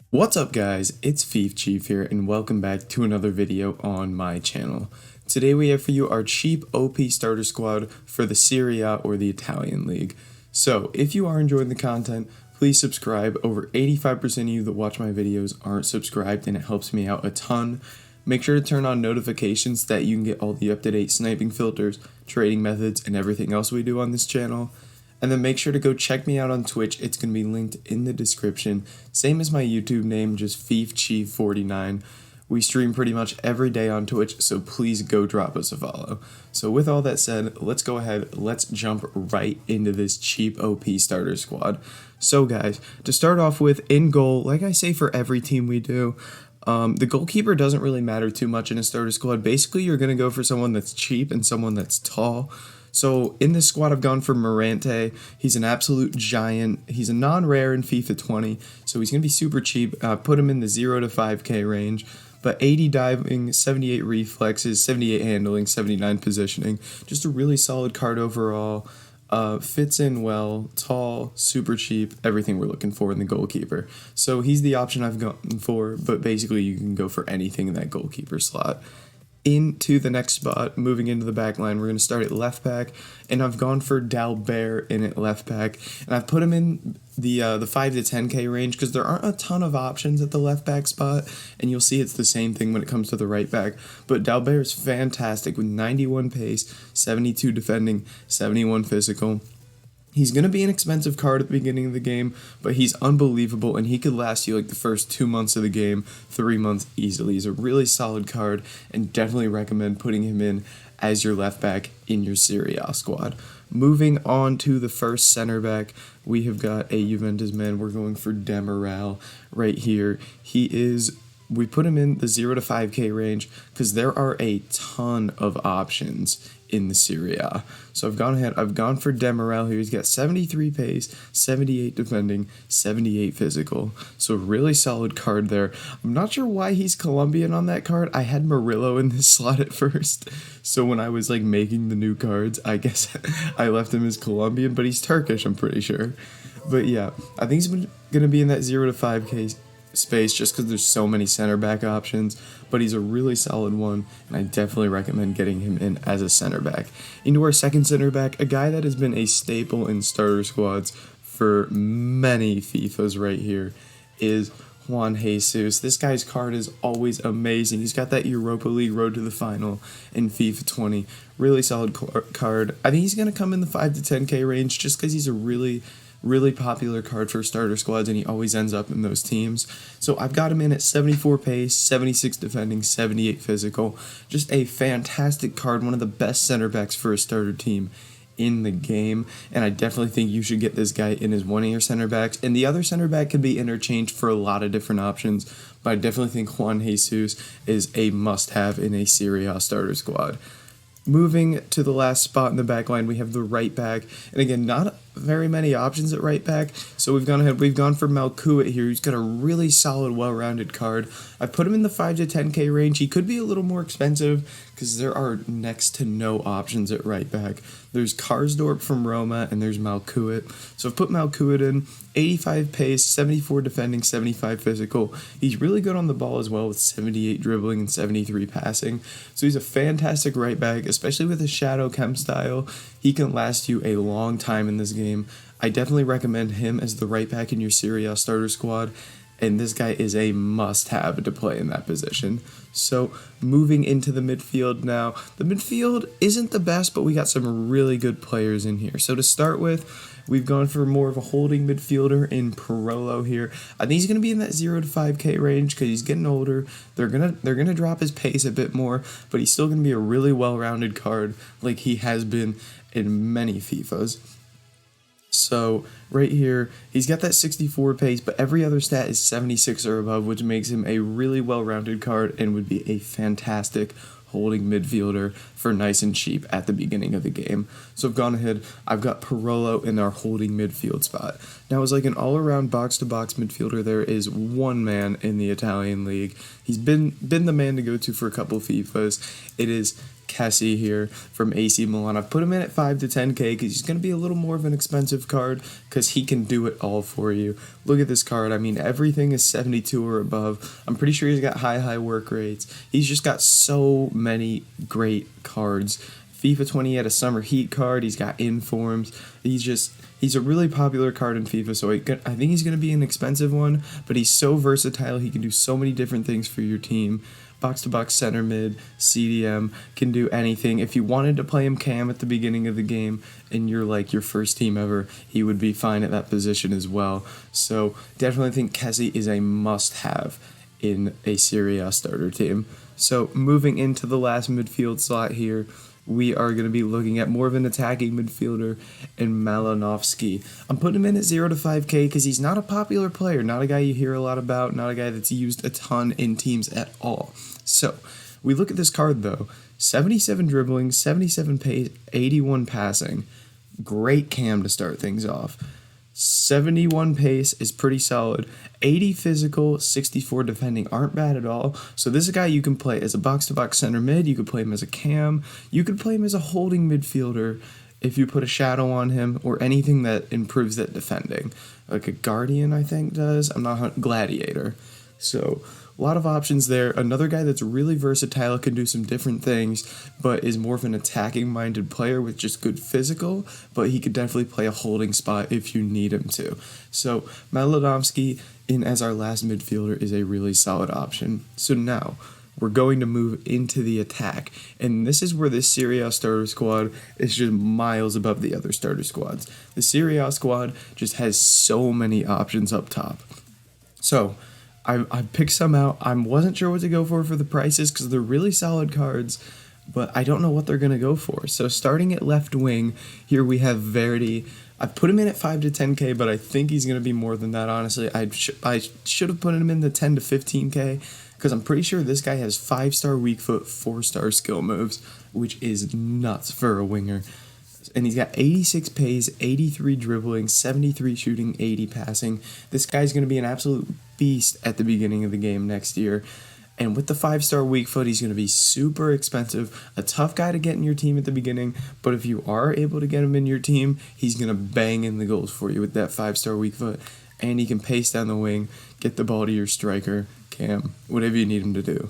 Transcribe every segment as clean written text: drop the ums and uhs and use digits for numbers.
What's up guys, it's Fifa Chief here and welcome back to another video on my channel. Today we have for you our cheap OP starter squad for the Serie A or the Italian League. So if you are enjoying the content, please subscribe. Over 85% of you that watch my videos aren't subscribed and it helps me out a ton. Make sure to turn on notifications so that you can get all the up-to-date sniping filters, trading methods, and everything else we do on this channel. And then make sure to go check me out on Twitch. It's going to be linked in the description. Same as my YouTube name, just FifChief49. We stream pretty much every day on Twitch, so please go drop us a follow. So with all that said, let's go ahead, let's jump right into this cheap OP starter squad. So guys, to start off with, in goal, like I say for every team we do, the goalkeeper doesn't really matter too much in a starter squad. Basically, you're going to go for someone that's cheap and someone that's tall. So in this squad, I've gone for Morante. He's an absolute giant. He's a non-rare in FIFA 20, so he's going to be super cheap. Put him in the 0 to 5k range, but 80 diving, 78 reflexes, 78 handling, 79 positioning. Just a really solid card overall. Fits in well, tall, super cheap, everything we're looking for in the goalkeeper. So he's the option I've gone for, but basically you can go for anything in that goalkeeper slot. Into the next spot, moving into the back line, we're going to start at left back, and I've gone for Dalbert in at left back, and I've put him in the 5 to 10k range because there aren't a ton of options at the left back spot, and you'll see it's the same thing when it comes to the right back, but Dalbert is fantastic with 91 pace, 72 defending, 71 physical. He's going to be an expensive card at the beginning of the game, but he's unbelievable, and he could last you like the first 2 months of the game, 3 months easily. He's a really solid card, and definitely recommend putting him in as your left back in your Serie A squad. Moving on to the first center back, we have got a Juventus man. We're going for Demiral right here. We put him in the 0 to 5k range because there are a ton of options in the Serie A. So I've gone for Demiral here. He's got 73 pace, 78 defending, 78 physical. So a really solid card there. I'm not sure why he's Colombian on that card. I had Murillo in this slot at first. So when I was like making the new cards, I guess I left him as Colombian, but he's Turkish, I'm pretty sure. But yeah, I think he's going to be in that 0 to 5k space just because there's so many center back options, but he's a really solid one, and I definitely recommend getting him in as a center back. Into our second center back, a guy that has been a staple in starter squads for many FIFAs right here is Juan Jesus. This guy's card is always amazing. He's got that Europa League road to the final in FIFA 20. Really solid card. I think he's going to come in the 5 to 10k range just because he's a really popular card for starter squads, and he always ends up in those teams. So I've got him in at 74 pace, 76 defending, 78 physical. Just a fantastic card, one of the best center backs for a starter team in the game, and I definitely think you should get this guy in as one of your center backs, and the other center back can be interchanged for a lot of different options, but I definitely think Juan Jesus is a must-have in a Serie A starter squad. Moving to the last spot in the back line, we have the right back. And again, not very many options at right back. So we've gone for Malcuit here. He's got a really solid, well-rounded card. I put him in the 5 to 10k range. He could be a little more expensive because there are next to no options at right back. There's Karsdorp from Roma, and there's Malcuit. So I've put Malcuit in, 85 pace, 74 defending, 75 physical. He's really good on the ball as well with 78 dribbling and 73 passing. So he's a fantastic right back, especially with his shadow chem style. He can last you a long time in this game. I definitely recommend him as the right back in your Serie A starter squad, and this guy is a must-have to play in that position. So moving into the midfield now. The midfield isn't the best, but we got some really good players in here. So to start with, we've gone for more of a holding midfielder in Parolo here. I think he's going to be in that 0 to 5k range because he's getting older. They're gonna drop his pace a bit more, but he's still going to be a really well-rounded card like he has been in many FIFAs. So right here, he's got that 64 pace, but every other stat is 76 or above, which makes him a really well-rounded card and would be a fantastic holding midfielder for nice and cheap at the beginning of the game. So I've gone ahead, I've got Parolo in our holding midfield spot. Now as like an all-around box-to-box midfielder, there is one man in the Italian league. He's been the man to go to for a couple FIFAs. It is Cassio here from AC Milan. I've put him in at 5 to 10k because he's going to be a little more of an expensive card because he can do it all for you. Look at this card. I mean, everything is 72 or above. I'm pretty sure he's got high work rates. He's just got so many great cards. FIFA 20 had a summer heat card. He's got informs. He's a really popular card in FIFA, so I think he's going to be an expensive one, but he's so versatile. He can do so many different things for your team. Box-to-box center mid, CDM, can do anything. If you wanted to play him cam at the beginning of the game and you're like your first team ever, he would be fine at that position as well. So definitely think Cassio is a must-have in a Serie A starter team. So moving into the last midfield slot here, we are going to be looking at more of an attacking midfielder in Malinowski. I'm putting him in at 0 to 5k because he's not a popular player, not a guy you hear a lot about, not a guy that's used a ton in teams at all. So we look at this card though, 77 dribbling, 77 pace, 81 passing. Great cam to start things off. 71 pace is pretty solid. 80 physical, 64 defending aren't bad at all. So this is a guy you can play as a box-to-box center mid. You could play him as a cam. You could play him as a holding midfielder if you put a shadow on him or anything that improves that defending. Like a Guardian, I think, does. I'm not Gladiator. So a lot of options there. Another guy that's really versatile, can do some different things, but is more of an attacking-minded player with just good physical, but he could definitely play a holding spot if you need him to. So Malinowski in as our last midfielder is a really solid option. So now we're going to move into the attack, and this is where this Serie A starter squad is just miles above the other starter squads. The Serie A squad just has so many options up top. So I picked some out. I wasn't sure what to go for the prices because they're really solid cards, but I don't know what they're going to go for. So starting at left wing, here we have Verdy. I put him in at 5 to 10k, but I think he's going to be more than that, honestly. I should have put him in the 10 to 15k because I'm pretty sure this guy has 5-star weak foot, 4-star skill moves, which is nuts for a winger. And he's got 86 pace, 83 dribbling, 73 shooting, 80 passing. This guy's going to be an absolute beast at the beginning of the game next year. And with the 5-star weak foot, he's going to be super expensive, a tough guy to get in your team at the beginning. But if you are able to get him in your team, he's going to bang in the goals for you with that 5-star weak foot. And he can pace down the wing, get the ball to your striker, cam, whatever you need him to do.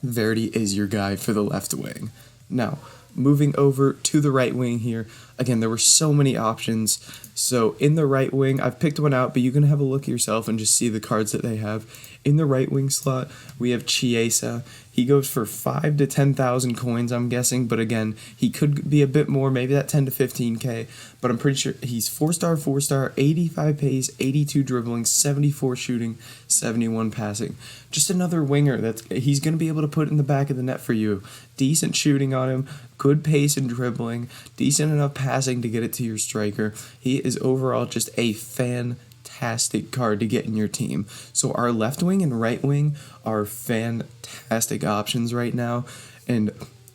Verdy is your guy for the left wing. Now, moving over to the right wing here, again, there were so many options. So in the right wing, I've picked one out, but you can have a look yourself and just see the cards that they have. In the right wing slot, we have Chiesa. He goes for 5 to 10,000 coins, I'm guessing, but again, he could be a bit more, maybe that 10 to 15k, but I'm pretty sure he's 4-star, 85 pace, 82 dribbling, 74 shooting, 71 passing. Just another winger he's going to be able to put in the back of the net for you. Decent shooting on him, good pace and dribbling, decent enough passing to get it to your striker. He is overall just a fantastic card to get in your team. So our left wing and right wing are fantastic options right now, and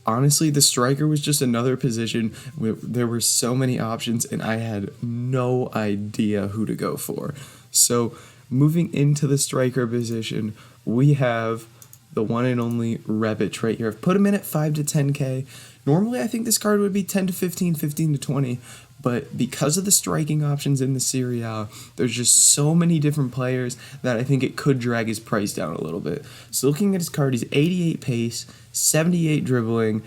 honestly the striker was just another position where there were so many options and I had no idea who to go for. So moving into the striker position, we have the one and only Rebic right here. I've put him in at 5 to 10k. Normally I think this card would be 10 to 15, 15 to 20, but because of the striking options in the Serie A, there's just so many different players that I think it could drag his price down a little bit. So looking at his card, he's 88 pace, 78 dribbling,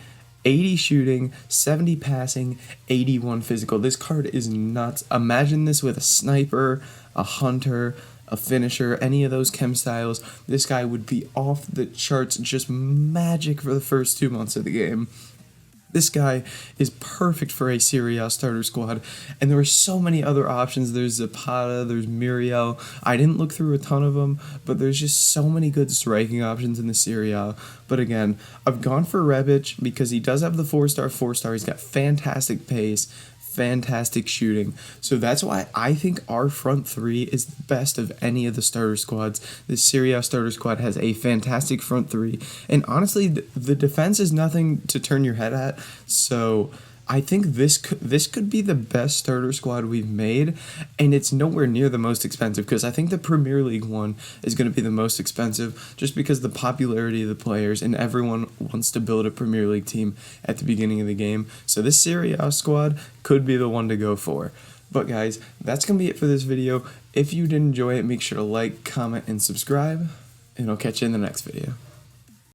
80 shooting, 70 passing, 81 physical. This card is nuts. Imagine this with a sniper, a hunter, a finisher, any of those chem styles. This guy would be off the charts, just magic for the first 2 months of the game. This guy is perfect for a Serie A starter squad, and there are so many other options. There's Zapata, there's Muriel. I didn't look through a ton of them, but there's just so many good striking options in the Serie A. But again, I've gone for Rebic because he does have the 4-star. He's got fantastic pace, fantastic shooting. So that's why I think our front three is the best of any of the starter squads. The Serie A starter squad has a fantastic front three. And honestly, the defense is nothing to turn your head at. So I think this could be the best starter squad we've made, and it's nowhere near the most expensive, because I think the Premier League one is going to be the most expensive just because the popularity of the players and everyone wants to build a Premier League team at the beginning of the game. So this Serie A squad could be the one to go for. But guys, that's going to be it for this video. If you did enjoy it, make sure to like, comment, and subscribe, and I'll catch you in the next video.